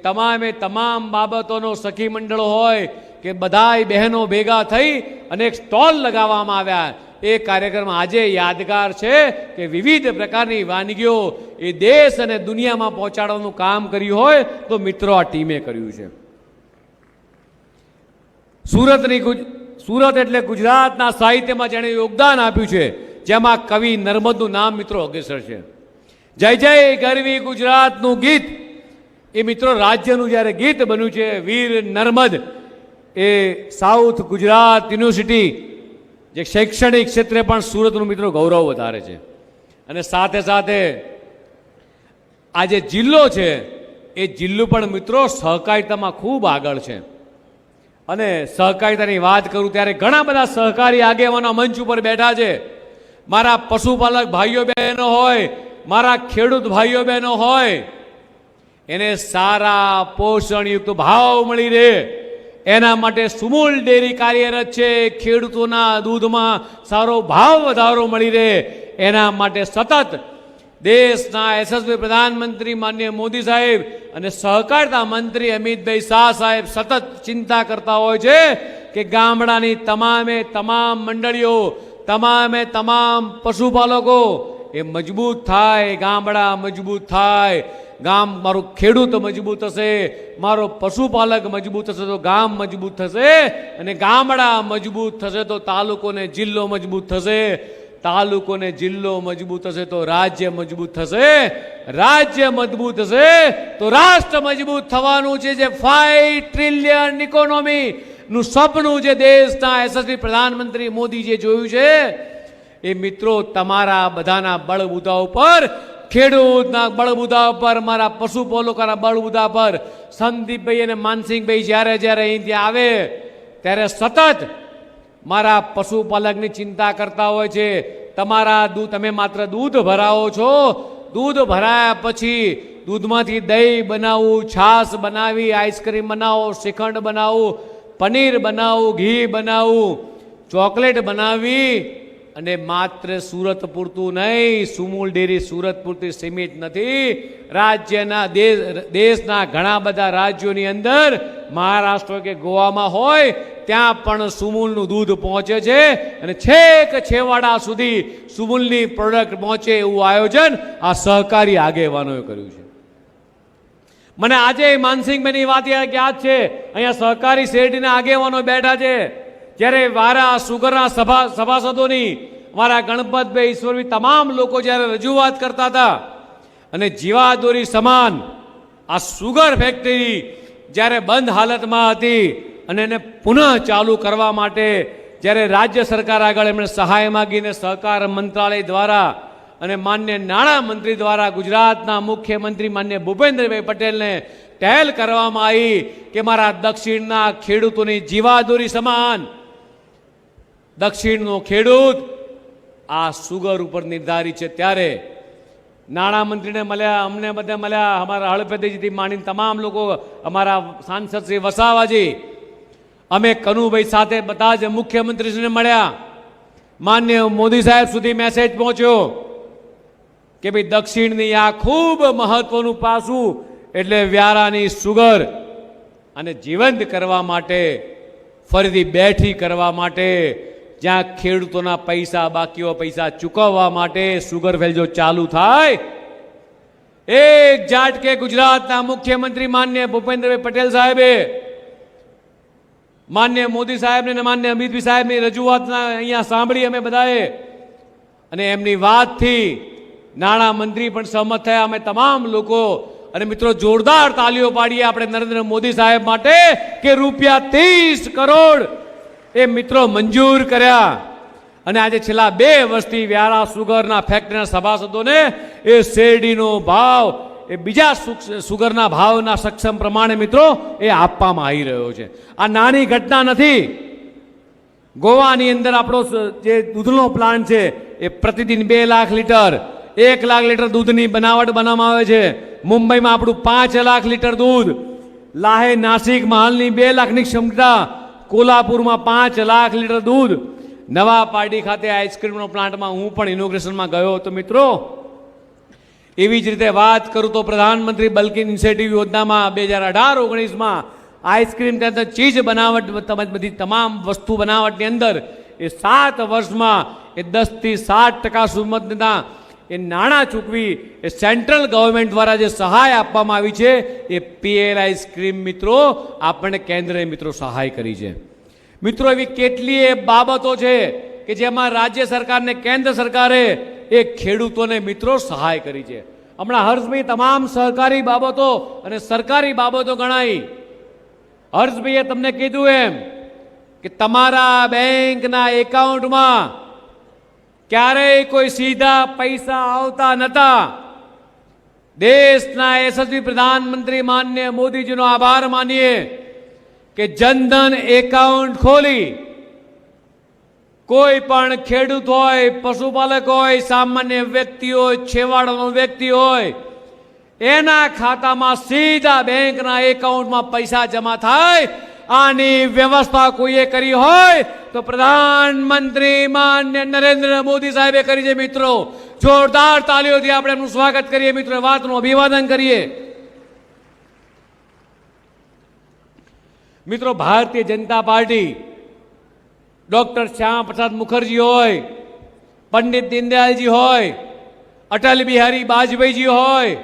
તમામ બાબતોનો સખી મંડળ હોય કે બધાય બહેનો ભેગા થઈ અને એક સ્ટોલ લગાવવામાં આવ્યા. એ કાર્યક્રમ આજે યાદગાર છે કે વિવિધ પ્રકારની વાનગીઓ એ દેશ અને દુનિયામાં પહોંચાડવાનું કામ કર્યું હોય તો મિત્રો આ ટીમે કર્યું છે. સુરત એટલે ગુજરાતના સાહિત્યમાં જેણે યોગદાન આપ્યું છે, જેમાં કવિ નર્મદનું નામ મિત્રો અગ્રેસર છે. જય જય ગરવી ગુજરાતનું ગીત એ મિત્રો રાજ્યનું જ્યારે ગીત બન્યું છે. વીર નર્મદ એ સાઉથ ગુજરાત યુનિવર્સિટી જે શૈક્ષણિક ક્ષેત્રે પણ સુરતનું મિત્રો ગૌરવ વધારે છે. અને સાથે સાથે આ જે જિલ્લો છે એ જિલ્લો પણ મિત્રો સહકારિતામાં ખૂબ આગળ છે. અને સહકારિતાની વાત કરું ત્યારે ઘણા બધા સહકારી આગેવાનો મંચ ઉપર બેઠા છે. મારા પશુપાલક ભાઈઓ બહેનો હોય, મારા ખેડૂત ભાઈઓ બહેનો હોય, એને સારા પોષણયુક્ત ભાવ મળી રહે એના માટે સુમૂલ ડેરી કાર્યરત છે. ખેડૂતોના દૂધમાં સારો ભાવ વધારો મળી રહે એના માટે સતત દેશના યશસ્વી પ્રધાનમંત્રી માનનીય મોદી સાહેબ અને સહકારિતા મંત્રી અમિતભાઈ શાહ સાહેબ સતત ચિંતા કરતા હોય છે કે ગામડાની તમામ મંડળીઓ, તમામ પશુપાલકો એ મજબૂત થાય, ગામડા મજબૂત થાય, મારું ખેડૂત મજબૂત થશે, મારો પશુપાલક મજબૂત થશે તો ગામ મજબૂત થશે, અને ગામડા મજબૂત થશે તો તાલુકો ને જિલ્લો મજબૂત થશે, તાલુકો ને જિલ્લો મજબૂત થશે તો રાજ્ય મજબૂત થશે, રાજ્ય મજબૂત થશે તો રાષ્ટ્ર મજબૂત થવાનું છે. જે 5 ટ્રિલિયન ઇકોનોમી નું સપનું જે દેશના યશસ્વી પ્રધાનમંત્રી મોદી જે જોયું છે એ મિત્રો તમારા બધાના બળબૂતા ઉપર, ખેડૂતના બળબૂતા પર, મારા પશુપાલકોના બળબૂતા પર સંદીપભાઈ અને માનસિંહભાઈ જ્યારે અહીંથી આવે ત્યારે સતત મારા પશુપાલકની ચિંતા કરતા હોય છે. તમે માત્ર દૂધ ભરાવો છો, દૂધ ભરાયા પછી દૂધમાંથી દહીં બનાવવું, છાશ બનાવી, આઈસ્ક્રીમ બનાવો, શ્રીખંડ બનાવવું, પનીર બનાવવું, ઘી બનાવવું, ચોકલેટ બનાવી, અને માત્ર સુરત પૂરતું નહીં, સુમૂલ ડેરી સુરત પૂરતી સીમિત નથી. રાજ્યના દેશના ઘણા બધા રાજ્યોની અંદર, મહારાષ્ટ્ર કે ગોવામાં હોય ત્યાં પણ સુમૂલનું દૂધ પહોંચે છે અને છેક છેવાડા સુધી સુમૂલની પ્રોડક્ટ પહોંચે એવું આયોજન આ સહકારી આગેવાનોએ કર્યું છે. મને આજે માનસિંહભાઈની વાત યાદ છે, અહીંયા સહકારી શેરડીના આગેવાનો બેઠા છે. જ્યારે વારા સુગરના સભાસદોની મારા ગણપતભાઈ, ઈશ્વરભાઈ, તમામ લોકો જ્યારે રજૂઆત કરતા હતા અને જીવાદોરી સમાન આ સુગર ફેક્ટરી જ્યારે બંધ હાલતમાં હતી અને એને પુનઃ ચાલુ કરવા માટે જ્યારે રાજ્ય સરકાર આગળ એમણે સહાય માગીને સહકાર મંત્રાલય દ્વારા અને માન્ય નાણામંત્રી દ્વારા ગુજરાતના મુખ્યમંત્રી માન્ય ભૂપેન્દ્રભાઈ પટેલને પહેલ કરવામાં આવી કે મારા દક્ષિણના ખેડૂતોની જીવાદોરી સમાન દક્ષિણનો ખેડૂત આ સુગર ઉપર નિર્ધારિત છે. ત્યારે નાણામંત્રીને મળ્યા, અમને બધા મળ્યા, અમારા હળપતિજીથી માંડીને તમામ લોકો, અમારા સાંસદ શ્રી વસાવાજી, અમે કનુભાઈ સાથે બધા જ મુખ્યમંત્રીશ્રીને મળ્યા. માન્ય મોદી સાહેબ સુધી મેસેજ પહોંચ્યો કે ભાઈ દક્ષિણની આ ખૂબ મહત્વનું પાસું એટલે વ્યારાની સુગર અને જીવંત કરવા માટે, ફરીથી બેઠી કરવા માટે, જ્યાં ખેડૂતોના પૈસા બાકીઓ પૈસા ચૂકવવા માટે સુગર ફેલ જો ચાલુ થાય, એક ઝાટકે ગુજરાતના મુખ્યમંત્રી માન્ય ભૂપેન્દ્રભાઈ પટેલ સાહેબે માન્ય મોદી સાહેબને અને માન્ય અમિતભાઈ સાહેબની રજૂઆતના અહીંયા સાંભળી અમે બધાએ, અને એમની વાતથી નાણામંત્રી પણ સહમત થયા. અમે તમામ લોકો અને મિત્રો જોરદાર તાલીઓ પાડીએ આપણે નરેન્દ્ર મોદી સાહેબ માટે કે ₹30 કરોડ એ મિત્રો મંજૂર કર્યા. અને આજે છેલ્લા 2 વર્ષથી વ્યારા સુગરના ફેક્ટરીના સભાસદોને એ શેરડીનો ભાવ એ બીજા સુગરના ભાવના સક્ષમ પ્રમાણે મિત્રો એ આપવામાં આવી રહ્યો છે. આ નાની ઘટના નથી. ગોવાની અંદર આપણો જે દૂધનો પ્લાન્ટ છે એ પ્રતિદિન 2 લાખ લીટર 1 લાખ લીટર દૂધની બનાવટ બનાવવામાં આવે છે. મુંબઈમાં આપણું 5 લાખ લીટર દૂધ, લાહે નાસિક હાલની 2 લાખની ક્ષમતા, કોલ્હાપુરમાં 5 લાખ લીટર દૂધ. નવા પારડી ખાતે આઈસ્ક્રીમનો પ્લાન્ટમાં હું પણ ઇનોગ્રેશનમાં ગયો હતો મિત્રો. એવી જ રીતે વાત કરું તો પ્રધાનમંત્રી બલ્ક ઇનિશિયેટિવ યોજનામાં 2018-19માં આઈસ્ક્રીમ કે ચીજ બનાવટ બધી તમામ વસ્તુ બનાવટની અંદર એ 7 વર્ષમાં એ 10થી 7% સુધીના એ નાણાં ચૂકવી એ સેન્ટ્રલ ગવર્મેન્ટ દ્વારા જે સહાય આપવામાં આવી છે એ પીએલઆઈ સ્કીમ મિત્રો આપણને કેન્દ્રે મિત્રો સહાય કરી છે. મિત્રો એવી કેટલીય બાબતો છે કે જેમાં રાજ્ય સરકારને કેન્દ્ર સરકારે એ ખેડૂતોને મિત્રો સહાય કરી છે. હમણાં હર્ષભાઈ તમામ સહકારી બાબતો અને સરકારી બાબતો ગણાઈ. હર્ષભાઈએ તમને કીધું એમ કે તમારા બેંકના એકાઉન્ટમાં ક્યારેય કોઈ સીધા પૈસા આવતા નહોતા. દેશના યશસ્વી પ્રધાનમંત્રી માનનીય મોદીજીનો આભાર માનીએ કે જનધન એકાઉન્ટ ખોલી કોઈ પણ ખેડૂત હોય, પશુપાલક હોય, સામાન્ય વ્યક્તિ હોય, છેવાડાનો વ્યક્તિ હોય, એના ખાતામાં સીધા બેંકના એકાઉન્ટમાં પૈસા જમા થાય. આની વ્યવસ્થા કોઈએ કરી હોય તો પ્રધાનમંત્રી માન્ય નરેન્દ્ર મોદી સાહેબે કરી છે. મિત્રો જોરદાર તાલીઓથી આપણે એમનું સ્વાગત કરીએ. મિત્રો વાતનું અભિવાદન કરીએ. મિત્રો ભારતીય જનતા પાર્ટી ડોક્ટર શ્યામ પ્રસાદ મુખર્જી હોય, પંડિત દીનદયાલજી હોય, અટલ બિહારી વાજપેયીજી હોય,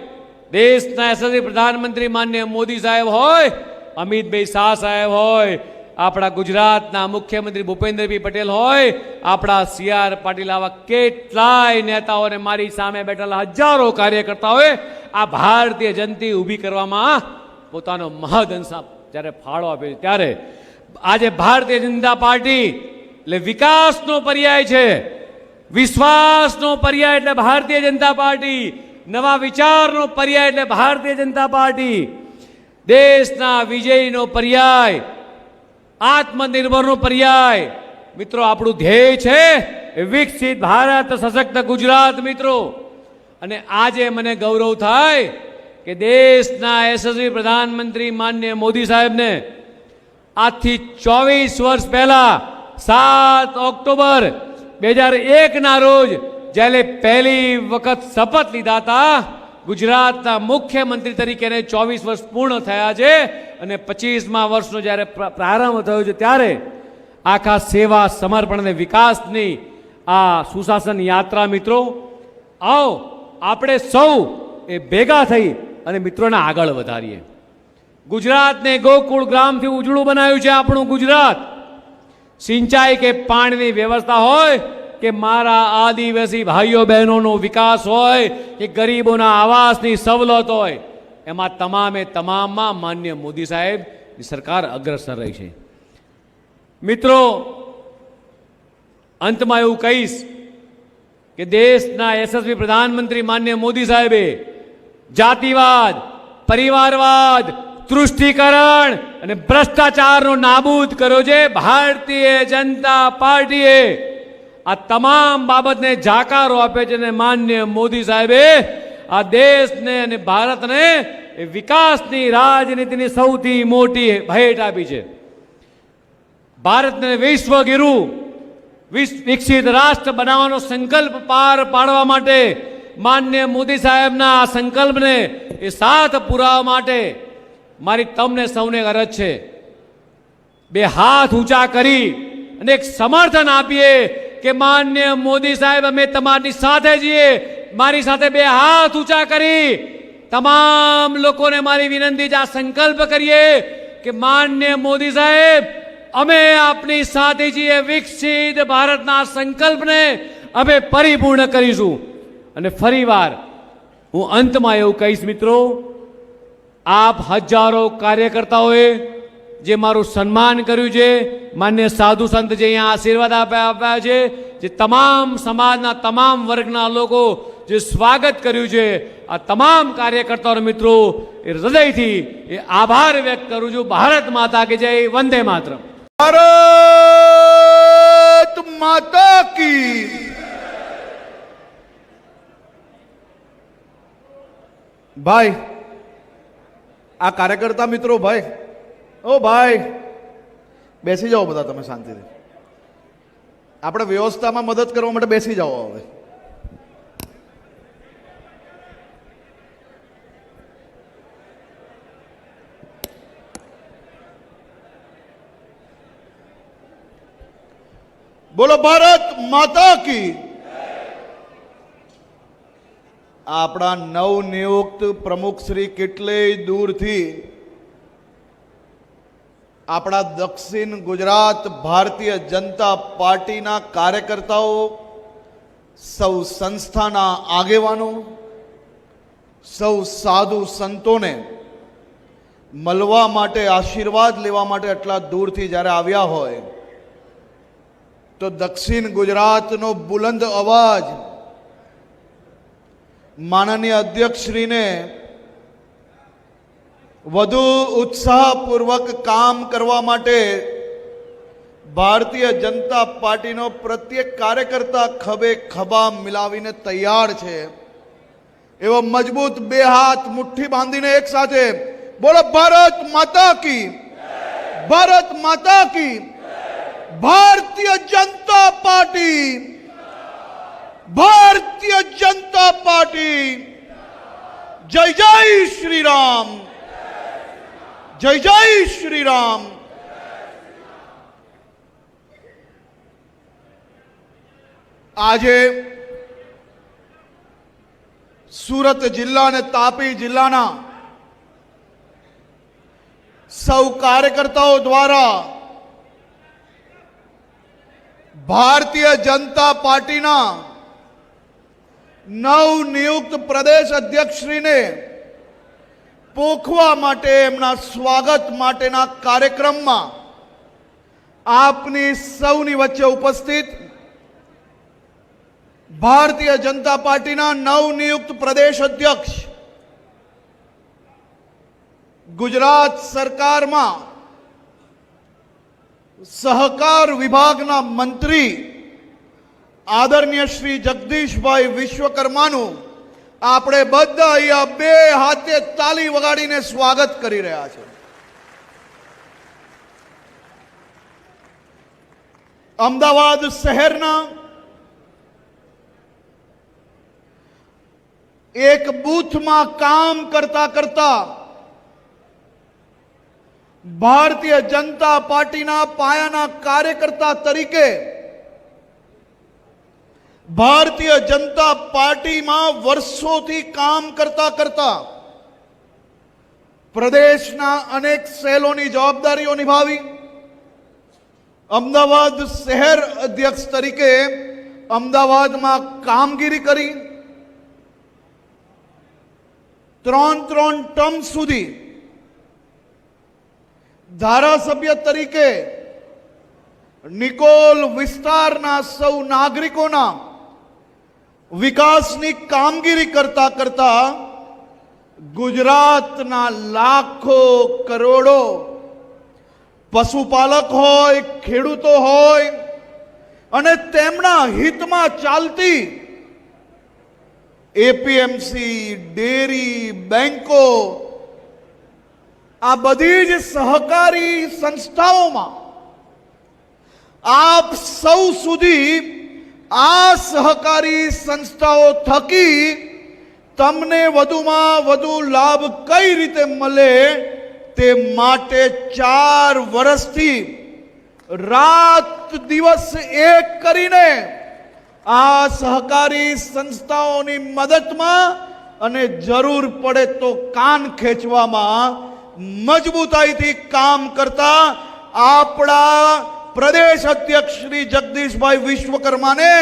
દેશના યશસ્વી પ્રધાનમંત્રી માન્ય મોદી સાહેબ હોય, અમિતભાઈ શાહ સાહેબ હોય, આપણા ગુજરાતના મુખ્યમંત્રી ભૂપેન્દ્રભાઈ પટેલ હોય, આપણા CR પાટીલ, આવા કેટલાય નેતાઓને મારી સામે બેઠેલા હજારો કાર્યકર્તાઓએ આ ભારતીય જનતા ઊભી કરવામાં પોતાનો મહદઅંશ જ્યારે ફાળો આપ્યો ત્યારે આજે ભારતીય જનતા પાર્ટી એટલે વિકાસનો પર્યાય છે, વિશ્વાસનો પર્યાય એટલે ભારતીય જનતા પાર્ટી, નવા વિચારનો પર્યાય એટલે ભારતીય જનતા પાર્ટી, દેશના વિજયનો પર્યાય, આત્મનિર્ભરનો પર્યાય. મિત્રો આપણું ધ્યેય છે વિકસિત ભારત, સશક્ત ગુજરાત. મિત્રો અને આજે મને ગૌરવ થાય કે દેશના યશસ્વી પ્રધાનમંત્રી માનનીય મોદી સાહેબને આજથી 24 વર્ષ પહેલા 7 ઓક્ટોબર 2001ના રોજ જ્યારે પહેલી વખત શપથ લીધા હતા, ગુજરાતના મુખ્યમંત્રી તરીકે 24 વર્ષ પૂર્ણ થયા છે અને 25મા વર્ષનો જ્યારે પ્રારંભ થયો છે ત્યારે આખા સેવા, સમર્પણ અને વિકાસની આ સુશાસન યાત્રા મિત્રો આવો આપણે સૌ એ ભેગા થઈ અને મિત્રોને આગળ વધારીએ. ગુજરાતને ગોકુળ ગ્રામથી ઉજળું બનાવ્યું છે આપણું ગુજરાત. સિંચાઈ કે પાણીની વ્યવસ્થા હોય કે મારા આદિવાસી ભાઈઓ બહેનોનો વિકાસ હોય કે ગરીબોના આવાસની સવલત હોય, એમાં તમામમાં માન્ય મોદી સાહેબની સરકાર અગ્રસર રહી છે. મિત્રો અંતમાં એવું કહીશ કે દેશના યશસ્વી પ્રધાનમંત્રી માન્ય મોદી સાહેબે જાતિવાદ, પરિવારવાદ, તૃષ્ટિકરણ અને ભ્રષ્ટાચારનો નાબૂદ કર્યો છે. ભારતીય જનતા પાર્ટીએ આ તમામ બાબતને જાકારો આપ્યો છે અને માન્ય મોદી સાહેબે આ દેશને અને ભારતને વિકાસની રાજનીતિની સૌથી મોટી ભેટ આપી છે. ભારતને વિશ્વગુરુ, વિકસિત રાષ્ટ્ર બનાવવાનો સંકલ્પ પાર પાડવા માટે માન્ય મોદી સાહેબના આ સંકલ્પને એ સાથ પુરાવા માટે મારી તમને સૌને અરજ છે, બે હાથ ઊંચા કરી અને એક સમર્થન આપીએ કે માન્ય મોદી સાહેબ અમે તમારી સાથે છીએ. મારી સાથે બે હાથ ઊંચા કરી તમામ લોકોને મારી વિનંતી છે, આ સંકલ્પ કરીએ કે માન્ય મોદી સાહેબ અમે આપની સાથે છીએ. વિકસિત ભારતના સંકલ્પને અમે પરિપૂર્ણ કરીશું. અને ફરીવાર હું અંતમાં એવું કહીશ મિત્રો, આપ હજારો કાર્યકર્તાઓએ જે મારું સન્માન કર્યું છે, માન્ય સાધુ સંત જે અહીંયા આશીર્વાદ આપ્યા છે, જે તમામ સમાજના તમામ વર્ગના લોકો જે સ્વાગત કર્યું છે, આ તમામ કાર્યકર્તાઓ મિત્રો એ હૃદયથી એ આભાર વ્યક્ત કરું છું. ભારત માતા કે જય, વંદે માતરમ. ભારત માતા કી. ભાઈ આ કાર્યકર્તા મિત્રો, ભાઈ ઓ ભાઈ બેસી જાઓ બધા તમે શાંતિથી. આપણે વ્યવસ્થામાં મદદ કરવા માટે બેસી જાઓ. હવે બોલો ભારત માતા કી. આપણા નવનિયુક્ત પ્રમુખ શ્રી કેટલેય દૂરથી આપણા દક્ષિણ ગુજરાત ભારતીય જનતા પાર્ટીના કાર્યકર્તાઓ, સૌ સંસ્થાના આગેવાનો, સૌ સાધુ સંતોને મળવા માટે, આશીર્વાદ લેવા માટે આટલા દૂરથી જ્યારે આવ્યા હોય તો દક્ષિણ ગુજરાતનો બુલંદ અવાજ માનનીય અધ્યક્ષશ્રીને વધુ ઉત્સાહપૂર્વક કામ કરવા માટે ભારતીય જનતા પાર્ટીનો પ્રત્યેક કાર્યકર્તા ખભે ખભા મિલાવીને તૈયાર છે. એવા મજબૂત બે હાથ મુઠ્ઠી બાંધીને એક સાથે બોલો ભારત માતા કી, ભારત માતા કી. Bharatiya Janata party, Bharatiya Janata party. જય જય શ્રી રામ, જય જય શ્રી રામ. આજે સુરત જિલ્લા અને તાપી જિલ્લાના સૌ કાર્યકર્તાઓ દ્વારા ભારતીય જનતા પાર્ટીના નવનિયુક્ત પ્રદેશ અધ્યક્ષશ્રીને પોખવા માટે, એમના સ્વાગત માટેના કાર્યક્રમમાં આપની સૌની વચ્ચે ઉપસ્થિત ભારતીય જનતા પાર્ટીના નવનિયુક્ત પ્રદેશ અધ્યક્ષ, ગુજરાત સરકારમાં સહકાર વિભાગના મંત્રી આદરણીય શ્રી જગદીશભાઈ વિશ્વકર્માનું આપણે બધા અહીંયા બે હાથે તાલી વગાડીને સ્વાગત કરી રહ્યા છે. અમદાવાદ શહેરના એક બૂથમાં કામ કરતા કરતા ભારતીય જનતા પાર્ટીના પાયાના કાર્યકર્તા તરીકે ભારતીય જનતા પાર્ટીમાં વર્ષોથી કામ કરતા કરતા પ્રદેશના અનેક સેલોની જવાબદારીઓ નિભાવી, અમદાવાદ શહેર અધ્યક્ષ તરીકે અમદાવાદમાં કામગીરી કરી, 3 ટર્મ સુધી ધારાસભ્ય તરીકે નિકોલ વિસ્તારના સૌ નાગરિકોના વિકાસની કામગીરી કરતા કરતા ગુજરાતના લાખો કરોડો પશુપાલક હોય, ખેડૂતો હોય અને તેમના હિતમાં ચાલતી એપીએમસી, ડેરી, બેંકો, આ બધી જ સહકારી સંસ્થાઓમાં આપ સૌ સુધી આ સહકારી સંસ્થાઓ થકી તમને વધુમાં વધુ લાભ કઈ રીતે મળે તે માટે 4 વર્ષથી રાત દિવસ એક કરીને આ સહકારી સંસ્થાઓની મદદમાં અને જરૂર પડે તો કાન ખેંચવામાં મજબૂતાઈથી કામ કરતા આપણા પ્રદેશ અધ્યક્ષ શ્રી જગદીશભાઈ વિશ્વકર્માને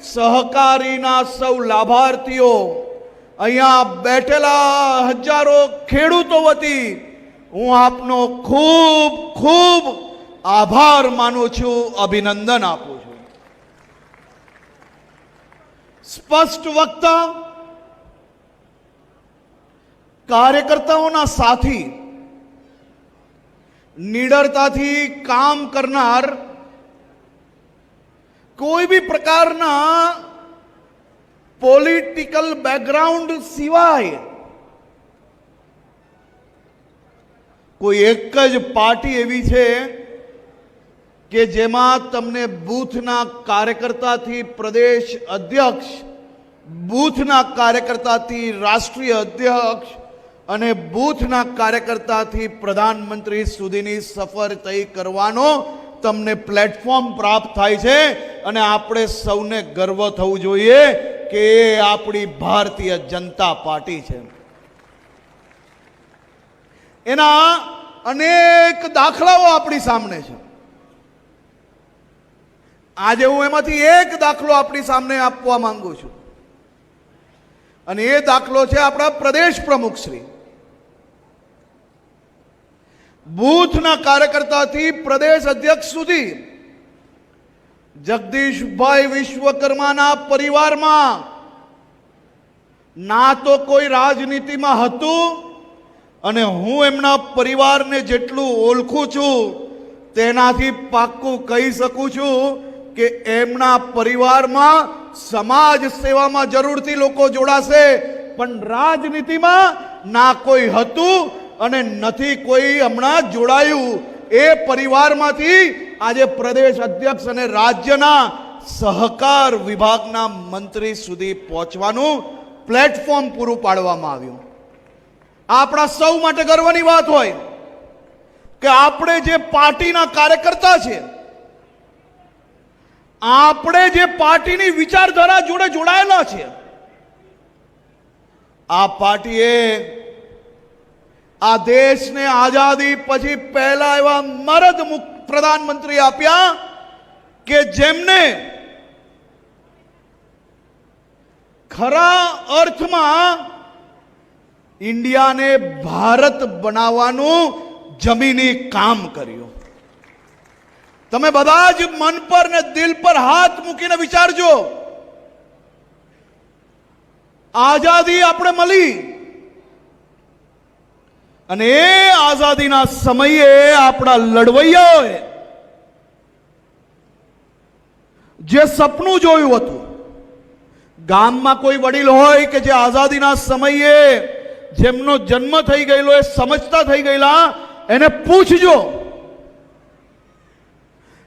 સહકારીના સૌ લાભાર્થીઓ, અહીંયા બેઠેલા હજારો ખેડૂતો વતી હું આપનો ખૂબ ખૂબ આભાર માનું છું, અભિનંદન આપું છું. સ્પષ્ટ વક્તા, કાર્યકર્તાઓના સાથી, નિડરતાથી કામ કરનાર, કોઈ બી પ્રકારના પોલિટિકલ બેકગ્રાઉન્ડ સિવાય કોઈ એક જ પાર્ટી એવી છે કે જેમાં તમને બૂથના કાર્યકર્તાથી પ્રદેશ અધ્યક્ષ, બૂથના કાર્યકર્તાથી રાષ્ટ્રીય અધ્યક્ષ અને બૂથના કાર્યકર્તાથી પ્રધાનમંત્રી સુધીની સફર તય કરવાનો તમને પ્લેટફોર્મ પ્રાપ્ત થાય છે. અને આપણે સૌને ગર્વ થવું જોઈએ કે એ આપણી ભારતીય જનતા પાર્ટી છે. એના અનેક દાખલાઓ આપણી સામે છે. આજે હું એમાંથી એક દાખલો આપણી સામે આપવા માંગુ છું, અને એ દાખલો છે આપણા પ્રદેશ પ્રમુખ શ્રી. બૂથના કાર્યકર્તાથી પ્રદેશ અધ્યક્ષ સુધી જગદીશભાઈ વિશ્વકર્માના પરિવારમાં ના તો કોઈ રાજનીતિમાં હતું, અને હું એમના પરિવારને જેટલું ઓળખું છું તેનાથી પાક્કું કહી શકું છું કે એમના પરિવારમાં સમાજ સેવામાં જરૂરથી લોકો જોડાશે, પણ રાજનીતિમાં ના કોઈ હતું અને નથી કોઈ હમણાં જોડાયું. એ પરિવારમાંથી આજે પ્રદેશ અધ્યક્ષ અને રાજ્યના સહકાર વિભાગના મંત્રી સુધી પહોંચવાનું પ્લેટફોર્મ પૂરું પાડવામાં આવ્યું. આપણા સૌ માટે ગર્વની વાત હોય કે આપણે જે પાર્ટીના કાર્યકર્તા છે, આપણે જે પાર્ટીની વિચારધારા જોડે જોડાયેલા છે, આ પાર્ટીએ આ દેશને આઝાદી પછી પહેલા એવા મર્દ પ્રધાનમંત્રી આપ્યા કે જેમને ખરા અર્થમાં ઇન્ડિયાને ભારત બનાવવાનું જમીની કામ કર્યું. તમે બધા જ મન પર ને દિલ પર હાથ મૂકીને વિચારજો, આઝાદી આપણે મળી અને એ આઝાદીના સમયે આપણા લડવૈયાઓએ જે સપનું જોયું હતું, ગામમાં કોઈ વડીલ હોય કે જે આઝાદીના સમયે જેમનો જન્મ થઈ ગયેલો, એ સમજતા થઈ ગયેલા, એને પૂછજો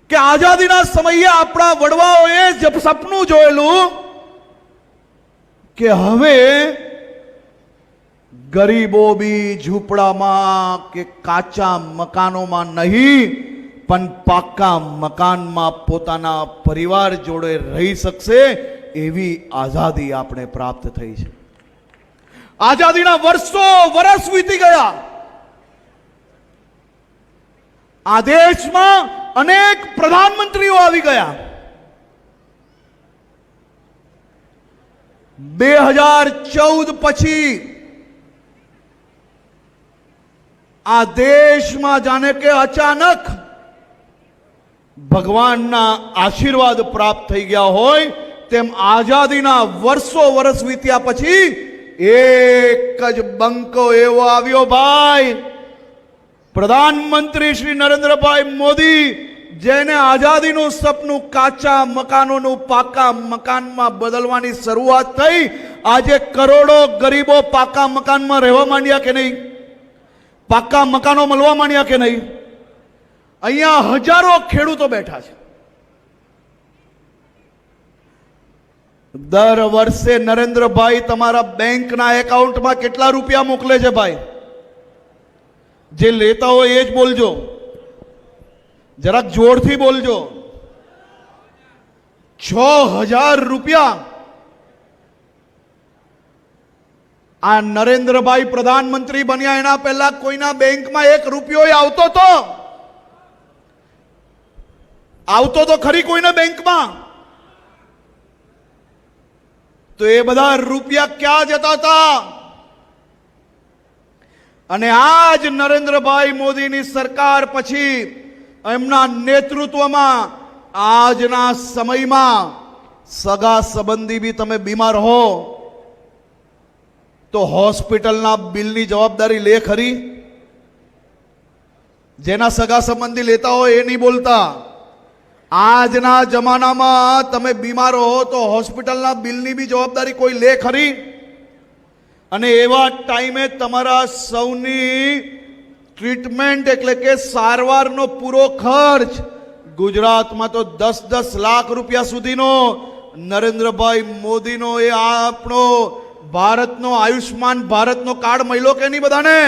કે આઝાદીના સમયે આપણા વડવાઓએ જે સપનું જોયેલું કે હવે ગરીબો બી ઝૂંપડામાં કે કાચા મકાનોમાં નહીં પણ પાકા મકાનમાં પોતાના પરિવાર જોડે રહી શકશે, એવી આઝાદી આપણે પ્રાપ્ત થઈ છે. આઝાદીના વર્ષ વીતી ગયા. આ દેશમાં અનેક પ્રધાનમંત્રીઓ આવી ગયા. 2014 પછી આ દેશમાં જાણે કે અચાનક ભગવાનના આશીર્વાદ પ્રાપ્ત થઈ ગયા હોય તેમ આઝાદીના વર્ષ વીત્યા પછી એક જ બંકો એવો આવ્યો ભાઈ, પ્રધાનમંત્રી શ્રી નરેન્દ્રભાઈ મોદી, જેને આઝાદીનું સપનું કાચા મકાનોનું પાકા મકાનમાં બદલવાની શરૂઆત થઈ. આજે કરોડો ગરીબો પાકા મકાનમાં રહેવા માંડ્યા કે નહીં? પાકા મકાનો મળવા માંડ્યા કે નહીં? અહીંયા હજારો ખેડૂતો બેઠા છે. દર વર્ષે નરેન્દ્રભાઈ તમારા બેંકના એકાઉન્ટમાં કેટલા રૂપિયા મોકલે છે ભાઈ? જે લેતા હોય એ જ બોલજો, જરાક જોરથી બોલજો. 6000 રૂપિયા આ નરેન્દ્રભાઈ પ્રધાનમંત્રી બન્યા એના પહેલા કોઈના બેંકમાં 1 રૂપિયો આવતો તો ખરી કોઈના બેંકમાં? તો એ બધા રૂપિયા ક્યાં જતા હતા? અને આજ નરેન્દ્રભાઈ મોદીની સરકાર પછી એમના નેતૃત્વમાં આજના સમયમાં સગા સંબંધી બી તમે બીમાર હો તો હોસ્પિટલના બિલની જવાબદારી લે ખરી? જેના સગા સંબંધી લેતા હોય એ નહીં બોલતા. આજના જમાનામાં તમે બીમાર હો તો હોસ્પિટલના બિલની બી જવાબદારી કોઈ લે ખરી? અને એવા ટાઈમે તમારા સૌની ટ્રીટમેન્ટ એટલે કે સારવારનો પૂરો ખર્ચ ગુજરાતમાં તો 10-10 લાખ રૂપિયા સુધીનો નરેન્દ્રભાઈ મોદીનો એ આપણો ભારતનો આયુષ્માન ભારતનો કાર્ડ મળ્યો કે નહીં બધાને?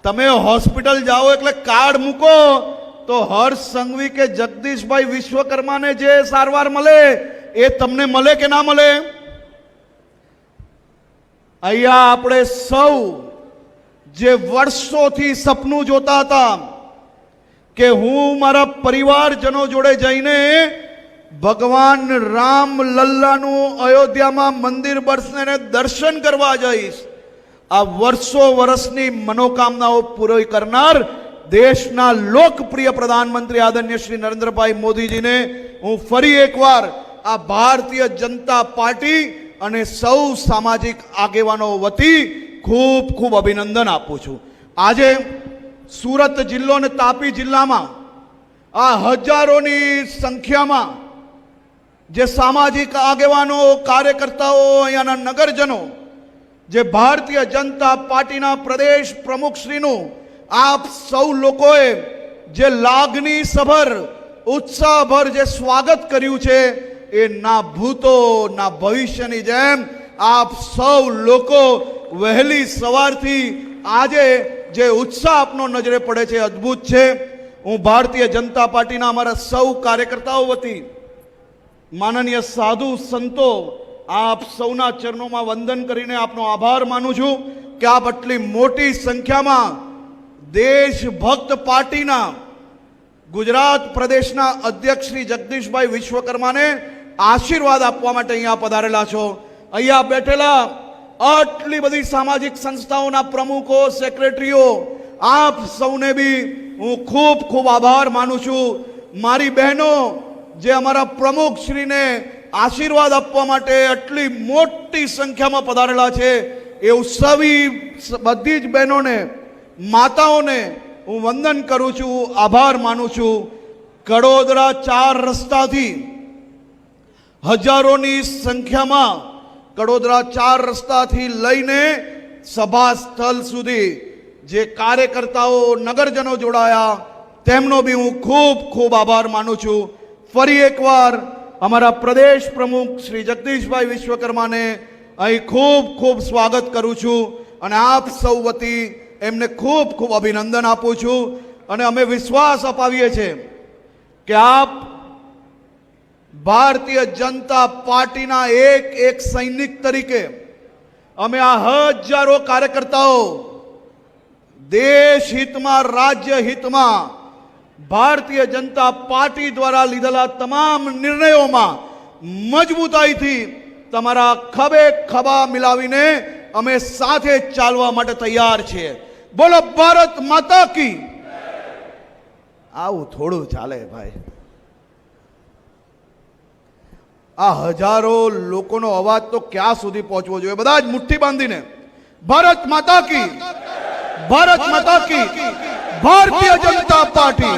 તમે હોસ્પિટલ જાઓ એટલે કાર્ડ મૂકો તો હર્ષ સંઘવી કે જગદીશભાઈ વિશ્વકર્માને જે સારવાર મળે એ તમને મળે કે ના મળે? અહીંયા આપણે સૌ જે વર્ષોથી સપનું જોતા હતા કે હું મારા પરિવારજનો જોડે જઈને ભગવાન રામ લલ્લાનું અયોધ્યામાં મંદિર બસને દર્શન કરવા જઈશ, આ વર્ષો વર્ષની મનોકામનાઓ પૂરી કરનાર દેશના લોકપ્રિય પ્રધાનમંત્રી આદરણીય શ્રી નરેન્દ્રભાઈ મોદીજીને હું ફરી એકવાર આ ભારતીય જનતા પાર્ટી અને સૌ સામાજિક આગેવાનો વતી ખૂબ ખૂબ અભિનંદન આપું છું. આજે સુરત જિલ્લો અને તાપી જિલ્લામાં આ હજારોની સંખ્યામાં જે સામાજિક આગેવાનો, કાર્યકર્તાઓ, અહીંયાના નગરજનો જે ભારતીય જનતા પાર્ટીના પ્રદેશ પ્રમુખશ્રીનું આપ સૌ લોકોએ જે લાગણી સભર, ઉત્સાહભર જે સ્વાગત કર્યું છે એ ના ભૂતો ના ભવિષ્યની જેમ આપ સૌ લોકો વહેલી સવારથી આજે જે ઉત્સાહ આપનો નજરે પડે છે અદ્ભુત છે. હું ભારતીય જનતા પાર્ટીના અમારા સૌ કાર્યકર્તાઓ વતી માનનીય સાધુ સંતો આપ સૌના ચરણોમાં વંદન કરીને આપનો આભાર માનું છું કે આપ આટલી મોટી સંખ્યામાં દેશભક્ત પાર્ટીના ગુજરાત પ્રદેશના અધ્યક્ષ શ્રી જગદીશભાઈ વિશ્વકર્માને આશીર્વાદ આપવા માટે અહીંયા પધારેલા છો. અહીંયા બેઠેલા આટલી બધી સામાજિક સંસ્થાઓના પ્રમુખો, સેક્રેટરીઓ, આપ સૌને બી હું ખૂબ ખૂબ આભાર માનું છું. મારી બહેનો જે અમારા પ્રમુખશ્રીને આશીર્વાદ આપવા માટે આટલી મોટી સંખ્યામાં પધારેલા છે એ સવી બધી જ બહેનોને, માતાઓને હું વંદન કરું છું, આભાર માનું છું. કડોદરા 4 રસ્તાથી હજારોની સંખ્યામાં કડોદરા 4 રસ્તાથી લઈને સભા સ્થળ સુધી જે કાર્યકર્તાઓ, નગરજનો જોડાયા તેમનો બી હું ખૂબ ખૂબ આભાર માનું છું. ફરી એકવાર અમારા પ્રદેશ પ્રમુખ શ્રી જગદીશભાઈ વિશ્વકર્માને અહીં ખૂબ ખૂબ સ્વાગત કરું છું અને આપ સૌ વતી એમને ખૂબ ખૂબ અભિનંદન આપું છું. અને અમે વિશ્વાસ અપાવીએ છીએ કે આપ ભારતીય જનતા પાર્ટીના એક સૈનિક તરીકે અમે આ હજારો કાર્યકર્તાઓ દેશ હિતમાં, રાજ્ય હિતમાં ભારતીય જનતા પાર્ટી દ્વારા લીધેલા તમામ નિર્ણયોમાં મજબૂતાઈથી તમારા ખભે ખભા મિલાવીને અમે સાથે ચાલવા માટે તૈયાર છીએ. બોલો ભારત માતા કી. આવું થોડું ચાલે ભાઈ. આ હજારો લોકોનો અવાજ તો ક્યાં સુધી પહોંચવો જોઈએ? બધા જ મુઠ્ઠી બાંધીને ભારત માતા કી, ભારત માતા કી, ભારતીય જનતા પાર્ટી.